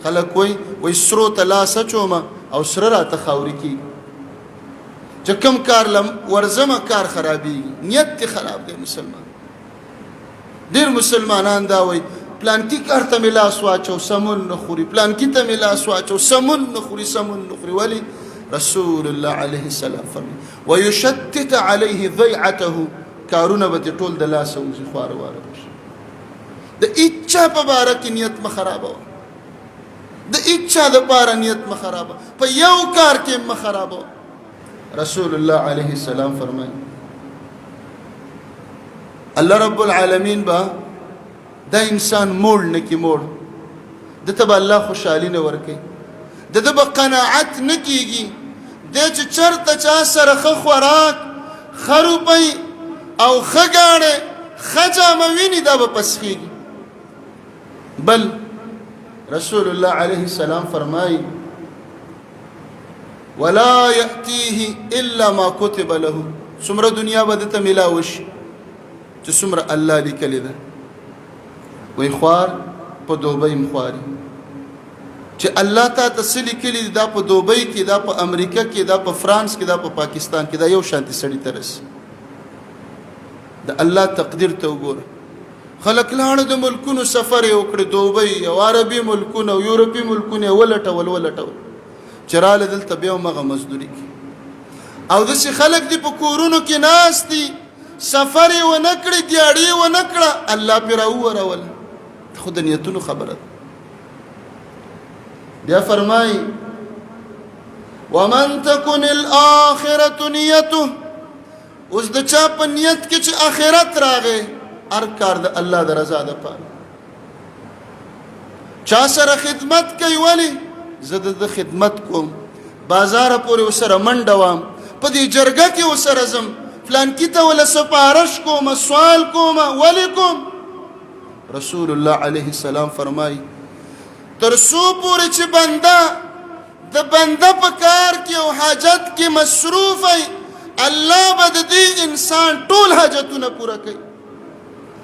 خلک وای سرو ته لاس اچومه او سره راته خاورې کېږي چې کوم کار لم ورځمه کار خرابېږي نیت دې خراب دی مسلمان ډېر مسلمانان دا وایي پلانکي کار ته مې لاس واچو سمون نه خوري پلانکي ته مې لاس واچو سمون نه خوري ولې رسول الله علیه السلام فرمایي ویشتت علیه ضیعته کارونه به دې ټول د لاسه وځي خواره واره بشي د هېچا په باره کې نیت مه خرابوه د هېچا دپاره نیت مه خرابوه په یو کار کې مه خرابوه رسول الله علیه السلام فرمایي الله رب العالمین به دا انسان موړ نه کي موړ دته به الله خوشحالي نه ورکوي دته به قناعت نه کېږي دی چې چېرته چا سره ښه خوراک ښه روپۍ او ښه ګاډی ښه جامه ویني دا به پسخېږي بل رسول الله علیه السلام فرمایي ولا یأتیه الا ما کتب له څومره دنیا به دته میلاو شي چې څومره الله لیکلې ده وی خوار په دوبۍ م خواري چې الله تا ته څه لیکلي دا په دوبۍ کې دا په امریکا کې دا په فرانس کې دا په پاکستان کې دا یو شانتي سړي ته رسي د الله تقدیر ته وګوره خلک لاړه د ملکونو سفر یې وکړي دوبۍ او عربي ملکونه او یورپي ملکونه یې ولټول چې راله دلته بیا همغه مزدوري کوي او داسې خلک دي په کورونو کې ناست دي سفر یې ونه کړي دیاړي یې ونه کړه الله پرې راوورول خو د نیتونو خبره ده بیا فرمایي ومن تكن الآخرة نیته اوس د چا په نیت کې چې آخرت راغی هر کار د الله د رضا دپاره چا سره خدمت کوي ولې زه د خدمت کوم بازاره پورې ورسره منډه وم په دې جرګه کې ورسره ځم فلانکي ته وله سپارش کوم سوال کوم ولې کوم رسول الله علیه السلام فرمایي تر څو پورې چې بنده د بنده په کار کې او حاجت کې مصروف وي الله به د دې انسان ټول حاجتونه پوره کوي